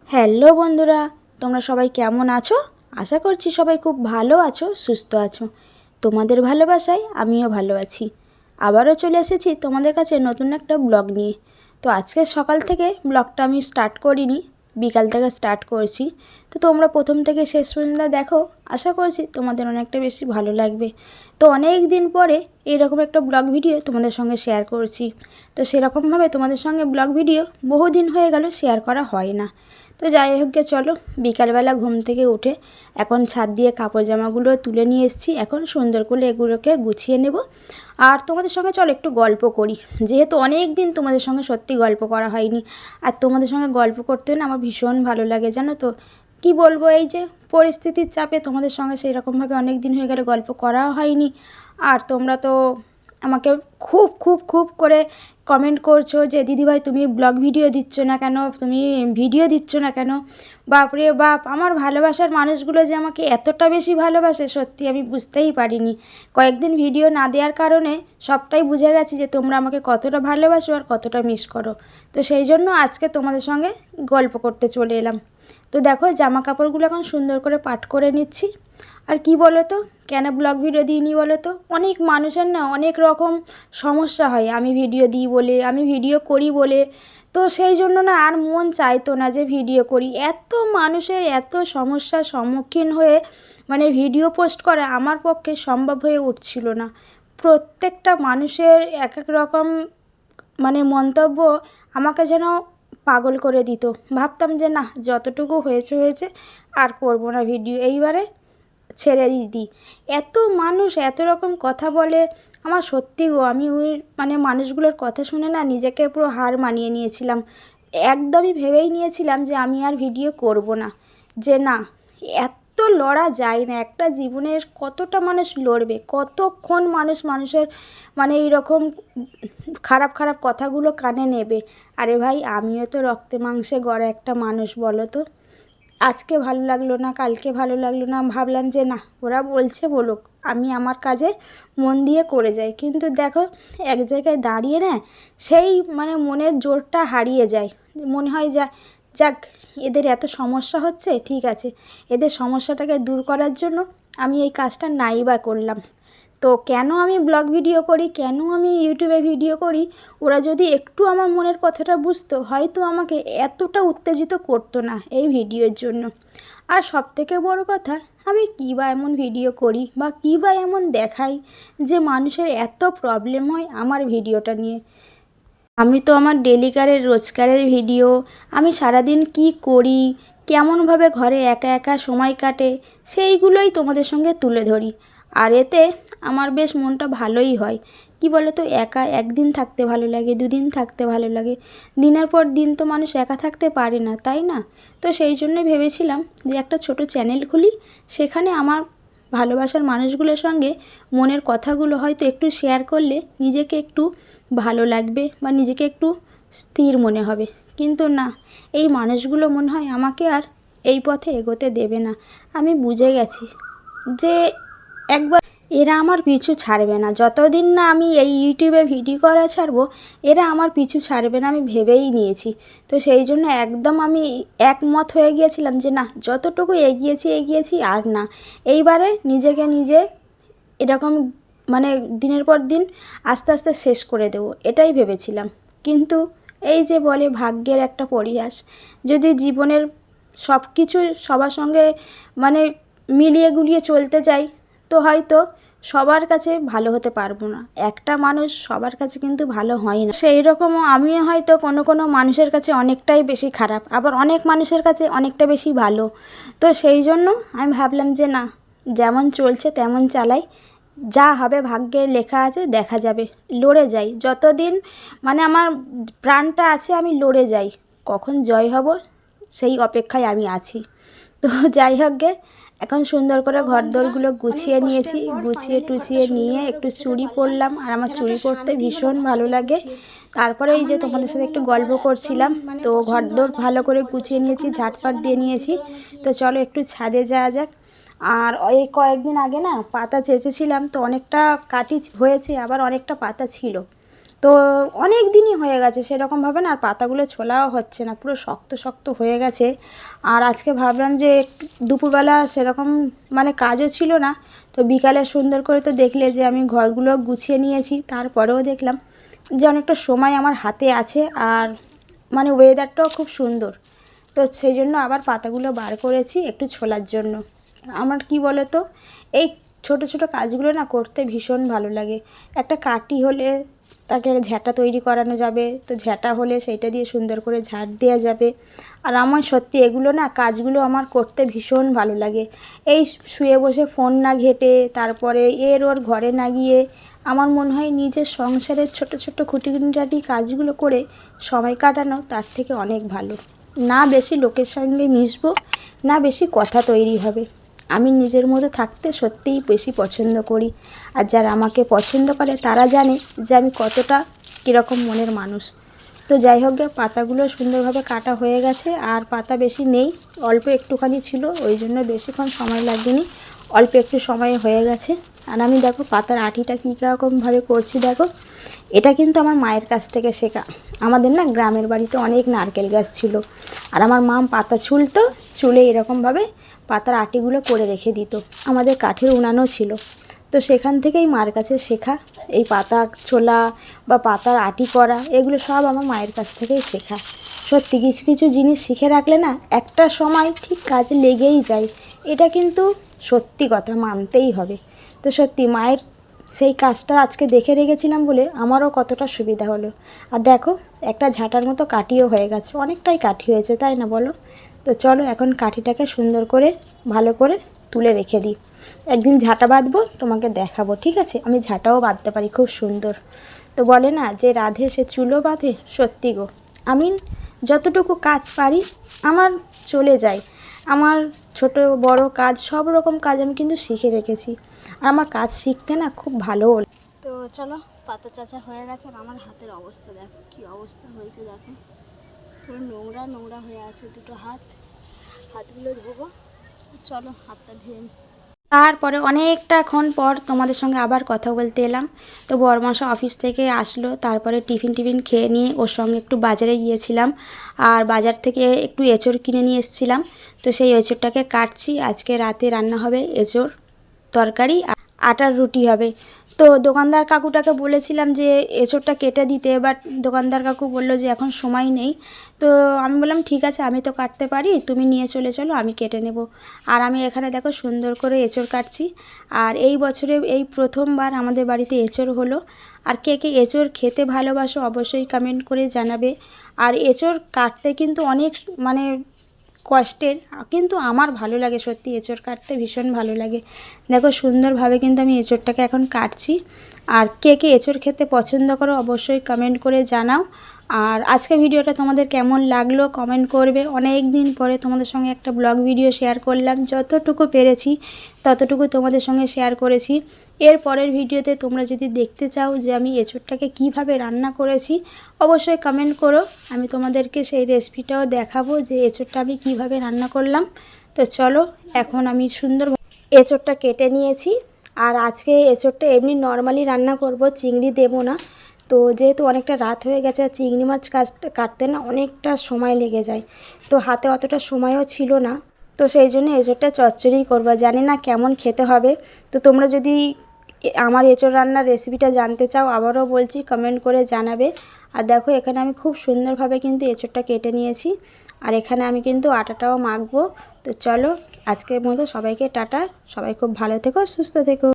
Hello বন্ধুরা, তোমরা সবাই কেমন আছো? আশা করছি সবাই খুব ভালো আছো, সুস্থ আছো। তোমাদের ভালোবাসায় আমিও ভালো আছি। আবারও চলে এসেছি তোমাদের কাছে নতুন একটা ব্লগ নিয়ে। তো আজকে সকাল থেকে ব্লগটা আমি স্টার্ট করিনি, বিকাল থেকে স্টার্ট করছি। তো তোমরা প্রথম থেকে শেষ পর্যন্ত দেখো, আশা করছি তোমাদের অনেকটা বেশি ভালো লাগবে। তো অনেক দিন পরে এইরকম একটা ব্লগ ভিডিও তোমাদের সঙ্গে শেয়ার করছি। তো সেরকমভাবে তোমাদের সঙ্গে ব্লগ ভিডিও বহুদিন হয়ে গেল শেয়ার করা হয় না। তো যাই হোক গে, চলো বিকালবেলা ঘুম থেকে উঠে এখন ছাদ দিয়ে কাপড় জামাগুলো তুলে নিয়ে এসেছি। এখন সুন্দর করে এগুলোকে গুছিয়ে নেব। আর তোমাদের সঙ্গে চলো একটু গল্প করি, যেহেতু অনেক দিন তোমাদের সঙ্গে সত্যি গল্প করা হয়নি। আর তোমাদের সঙ্গে গল্প করতে না আমার ভীষণ ভালো লাগে, জানো তো। কি বলবো, এই যে পরিস্থিতির চাপে তোমাদের সঙ্গে সেই রকমভাবে অনেক দিন হয়ে গেলে গল্প করা হয়নি। আর তোমরা তো আমাকে খুব খুব খুব করে কমেন্ট করছো যে দিদিভাই তুমি ব্লগ ভিডিও দিচ্ছ না কেন, তুমি ভিডিও দিচ্ছ না কেন। বাপরে বাপ, আমার ভালোবাসার মানুষগুলো যে আমাকে এতটা বেশি ভালোবাসে সত্যি আমি বুঝতেই পারিনি। কয়েকদিন ভিডিও না দেওয়ার কারণে সবটাই বুঝে গেছি যে তোমরা আমাকে কতটা ভালোবাসো আর কতটা মিস করো। তো সেই জন্য আজকে তোমাদের সঙ্গে গল্প করতে চলে এলাম। তো দেখো জামা কাপড়গুলো এখন সুন্দর করে পাট করে নিচ্ছি। আর কি বলো তো, কেন ব্লগ ভিডিও দিইনি বলো তো, অনেক মানুষের না অনেক রকম সমস্যা হয় আমি ভিডিও দিই বলে, আমি ভিডিও করি বলে। তো সেই জন্য না আর মন চাইতো না যে ভিডিও করি। এত মানুষের এত সমস্যার সম্মুখীন হয়ে মানে ভিডিও পোস্ট করা আমার পক্ষে সম্ভব হয়ে উঠছিল না। প্রত্যেকটা মানুষের এক এক রকম মানে মন্তব্য আমাকে যেন পাগল করে দিত। ভাবতাম যে না, যতটুকু হয়েছে হয়েছে, আর করব না ভিডিও, এইবারে ছেড়ে দিই। এত মানুষ এত রকম কথা বলে, আমার সত্যি গো, আমি ওই মানে মানুষগুলোর কথা শুনে না নিজেকে পুরো হার মানিয়ে নিয়েছিলাম। একদমই ভেবেই নিয়েছিলাম যে আমি আর ভিডিও করব না, যে না, এত লড়া যায় না। একটা জীবনের কতটা মানুষ লড়বে, কতক্ষণ মানুষ মানুষের মানে এইরকম খারাপ খারাপ কথাগুলো কানে নেবে। আরে ভাই, আমিও তো রক্তে মাংসে গড়া একটা মানুষ, বলো তো। আজকে ভালো লাগলো না, কালকে ভালো লাগলো না, ভাবলাম যে না, ওরা বলছে বলুক, আমি আমার কাজে মন দিয়ে করে যাই। কিন্তু দেখো, এক জায়গায় দাঁড়িয়ে না সেই মানে মনের জোরটা হারিয়ে যায়। মনে হয় যাক, এদের এত সমস্যা হচ্ছে, ঠিক আছে, এদের সমস্যাটাকে দূর করার জন্য আমি এই কাজটা নাই বা করলাম। তো কেন আমি ব্লগ ভিডিও করি, কেন আমি ইউটিউবে ভিডিও করি, ওরা যদি একটু আমার মনের কথাটা বুঝতো, হয়তো আমাকে এতটা উত্তেজিত করতো না এই ভিডিওর জন্য। আর সবথেকে বড় কথা, আমি কী বা এমন ভিডিও করি বা কী বা এমন দেখাই যে মানুষের এত প্রবলেম হয় আমার ভিডিওটা নিয়ে। আমি তো আমার ডেলিকারের রোজকারের ভিডিও, আমি সারাদিন কি করি, কেমনভাবে ঘরে একা একা সময় কাটে, সেইগুলোই তোমাদের সঙ্গে তুলে ধরি। আর এতে আমার বেশ মনটা ভালোই হয়। কি বলো তো, একা একদিন থাকতে ভালো লাগে, দুদিন থাকতে ভালো লাগে, দিনের পর দিন তো মানুষ একা থাকতে পারে না, তাই না? তো সেই জন্যই ভেবেছিলাম যে একটা ছোট চ্যানেল খুলি, সেখানে আমার ভালোবাসার মানুষগুলোর সঙ্গে মনের কথাগুলো হয়তো একটু শেয়ার করলে নিজেকে একটু ভালো লাগবে বা নিজেকে একটু স্থির মনে হবে। কিন্তু না, এই মানুষগুলো মনে হয় আমাকে আর এই পথে এগোতে দেবে না। আমি বুঝে গেছি যে একবার এরা আমার পিছু ছাড়বে না, যতদিন না আমি এই ইউটিউবে ভিডিও করা ছাড়বো, এরা আমার পিছু ছাড়বে না, আমি ভেবেই নিয়েছি। তো সেই জন্য একদম আমি একমত হয়ে গিয়েছিলাম যে না, যতটুকু এগিয়েছি আর না, এইবারে নিজেকে নিজে এরকম মানে দিনের পর দিন আস্তে আস্তে শেষ করে দেবো, এটাই ভেবেছিলাম। কিন্তু এই যে বলে ভাগ্যের একটা পরিহাস, যদি জীবনের সব কিছু সবার সঙ্গে মানে মিলিয়ে গুলিয়ে চলতে যাই, তো হয়তো সবার কাছে ভালো হতে পারবো না। একটা মানুষ সবার কাছে কিন্তু ভালো হয় না। সেই রকমও আমিও হয়তো কোনো কোনো মানুষের কাছে অনেকটাই বেশি খারাপ, আবার অনেক মানুষের কাছে অনেকটা বেশি ভালো। তো সেই জন্য আমি ভাবলাম যে না, যেমন চলছে তেমন চালাই, যা হবে ভাগ্যে লেখা আছে দেখা যাবে। লড়ে যাই যতদিন মানে আমার প্রাণটা আছে, আমি লড়ে যাই, কখন জয় হব সেই অপেক্ষায় আমি আছি। তো যাই হোক গে, এখন সুন্দর করে ঘরদোরগুলো গুছিয়ে নিয়েছি, গুছিয়ে টুছিয়ে নিয়ে একটু চুড়ি পরলাম। আর আমার চুড়ি পরতে ভীষণ ভালো লাগে। তারপরে এই যে তোমাদের সাথে একটু গল্প করছিলাম, তো ঘরদোর ভালো করে গুছিয়ে নিয়েছি, ঝাটপাট দিয়ে নিয়েছি। তো চলো একটু ছাদে যাওয়া যাক। আর এই কয়েকদিন আগে না পাতা চেঁচেছিলাম, তো অনেকটা কাটি হয়েছে, আবার অনেকটা পাতা ছিল। তো অনেক দিনই হয়ে গেছে সেরকমভাবে না, আর পাতাগুলো ছোলাও হচ্ছে না, পুরো শক্ত শক্ত হয়ে গেছে। আর আজকে ভাবলাম যে দুপুরবেলা সেরকম মানে কাজও ছিল না, তো বিকালে সুন্দর করে তো দেখলে যে আমি ঘরগুলো গুছিয়ে নিয়েছি, তারপরেও দেখলাম যে অনেকটা সময় আমার হাতে আছে, আর মানে ওয়েদারটাও খুব সুন্দর। তো সেই জন্য আবার পাতাগুলো বার করেছি একটু ছোলার জন্য। আমার কি বলো তো, এই ছোট ছোট কাজগুলো না করতে ভীষণ ভালো লাগে। একটা কাঠি হলে তাকে ঝাঁটা তৈরি করানো যাবে, তো ঝাঁটা হলে সেইটা দিয়ে সুন্দর করে ঝাঁট দেওয়া যাবে। আর আমার সত্যি এগুলো না কাজগুলো আমার করতে ভীষণ ভালো লাগে। এই শুয়ে বসে ফোন না ঘেঁটে, তারপরে এর ওর ঘরে না গিয়ে, আমার মনে হয় নিজের সংসারের ছোট ছোট খুঁটিনাটি কাজগুলো করে সময় কাটানো তার থেকে অনেক ভালো। না বেশি লোকের সঙ্গে মিশবো, না বেশি কথা তৈরি হবে। আমি নিজের মধ্যে থাকতে সত্যিই বেশি পছন্দ করি। আর যারা আমাকে পছন্দ করে তারা জানে যে আমি কতটা কীরকম মনের মানুষ। তো যাই হোক গে, পাতাগুলো সুন্দরভাবে কাটা হয়ে গেছে, আর পাতা বেশি নেই, অল্প একটুখানি ছিল, ওই জন্য বেশিক্ষণ সময় লাগেনি, অল্প একটু সময় হয়ে গেছে। আর আমি দেখো পাতার আটিটা কী রকমভাবে করছি দেখো। এটা কিন্তু আমার মায়ের কাছ থেকে শেখা। আমাদের না গ্রামের বাড়িতে অনেক নারকেল গাছ ছিল, আর আমার মা পাতা ছুলতো, ছুলে এরকমভাবে পাতার আটিগুলো করে রেখে দিত। আমাদের কাঠের উনানও ছিল, তো সেখান থেকেই মার কাছে শেখা। এই পাতা ছোলা বা পাতার আটি করা এগুলো সব আমার মায়ের কাছ থেকেই শেখা। সত্যি কিছু কিছু জিনিস শিখে রাখলে না একটা সময় ঠিক কাজে লেগেই যায়, এটা কিন্তু সত্যি কথা, মানতেই হবে। তো সত্যি মায়ের সেই কাজটা আজকে দেখে রেখেছিলাম বলে আমারও কতটা সুবিধা হলো। আর দেখো একটা ঝাঁটার মতো কাঠিও হয়ে গেছে, অনেকটাই কাঠি হয়েছে, তাই না বলো? তো চলো এখন কাঠিটাকে সুন্দর করে ভালো করে তুলে রেখে দিই। একদিন ঝাঁটা বাঁধবো, তোমাকে দেখাবো, ঠিক আছে? আমি ঝাঁটাও বাঁধতে পারি খুব সুন্দর। তো বলে না যে রাধে সে চুলো বাঁধে, সত্যি গো, আমি যতটুকু কাজ পারি আমার চলে যায়। আমার ছোট বড় কাজ, সব রকম কাজ আমি কিন্তু শিখে রেখেছি, আর আমার কাজ শিখতে না খুব ভালোও। তো চলো, পাতা চাচা হয়ে গেছে, আর আমার হাতের অবস্থা দেখো কী অবস্থা হয়েছে, দেখো পুরো নোংরা নোংরা হয়ে আছে দুটো হাত। হাতগুলো ধোবো, চলো হাতটা ধুয়ে নিই। তারপরে অনেকটাক্ষণ পর তোমাদের সঙ্গে আবার কথা বলতে এলাম। তো বড়মশা অফিস থেকে আসলো, তারপরে টিফিন খেয়ে নিয়ে ওর সঙ্গে একটু বাজারে গিয়েছিলাম, আর বাজার থেকে একটু এঁচোড় কিনে নিয়ে এসেছিলাম। তো সেই এঁচোড়টাকে কাটছি, আজকে রাতে রান্না হবে এঁচোড় তরকারি, আটার রুটি হবে। তো দোকানদার কাকুটাকে বলেছিলাম যে এঁচোড়টা কেটে দিতে, বাট দোকানদার কাকু বললো যে এখন সময় নেই। তো আমি বললাম ঠিক আছে, আমি তো কাটতে পারি, তুমি নিয়ে চলে চলো, আমি কেটে নেব। আর আমি এখানে দেখো সুন্দর করে এঁচোড় কাটছি। আর এই বছরে এই প্রথমবার আমাদের বাড়িতে এঁচোড় হলো। আর কে কে এঁচোড় খেতে ভালোবাসো অবশ্যই কমেন্ট করে জানাবে। আর এঁচোড় কাটতে কিন্তু অনেক মানে কষ্টের, কিন্তু আমার ভালো লাগে, সত্যি এঁচোড় কাটতে ভীষণ ভালো লাগে। দেখো সুন্দরভাবে কিন্তু আমি এঁচোড়টাকে এখন কাটছি। আর কে কে এঁচোড় খেতে পছন্দ করো অবশ্যই কমেন্ট করে জানাও। আর আজকের ভিডিওটা তোমাদের কেমন লাগলো কমেন্ট করবে। অনেক দিন পরে তোমাদের সঙ্গে একটা ব্লগ ভিডিও শেয়ার করলাম, যতটুকু পেরেছি ততটুকু তোমাদের সঙ্গে শেয়ার করেছি। এর পরের ভিডিওতে তোমরা যদি দেখতে চাও যে আমি এঁচোড়টাকে কিভাবে রান্না করেছি, অবশ্যই কমেন্ট করো, আমি তোমাদেরকে সেই রেসিপিটাও দেখাবো যে এঁচোড়টা আমি কিভাবে রান্না করলাম। তো চলো এখন আমি সুন্দর এঁচোড়টা কেটে নিয়েছি। আর আজকে এঁচোড়টা এমনি নর্মালি রান্না করব, চিংড়ি দেবো না। তো যেহেতু অনেকটা রাত হয়ে গেছে, আর চিংড়ি মাছ কাটতে না অনেকটা সময় লেগে যায়, তো হাতে অতটা সময়ও ছিল না, তো সেই জন্য এঁচোড়টা চচ্চড়িই করবো। জানি না কেমন খেতে হবে। তো তোমরা যদি আমার এঁচোড় রান্নার রেসিপিটা জানতে চাও, আবারও বলছি কমেন্ট করে জানাবে। আর দেখো এখানে আমি খুব সুন্দরভাবে কিন্তু এঁচোড়টা কেটে নিয়েছি, আর এখানে আমি কিন্তু আটাটাও মাখবো। তো চলো আজকের মতো সবাইকে টাটা, সবাই খুব ভালো থেকো, সুস্থ থেকো।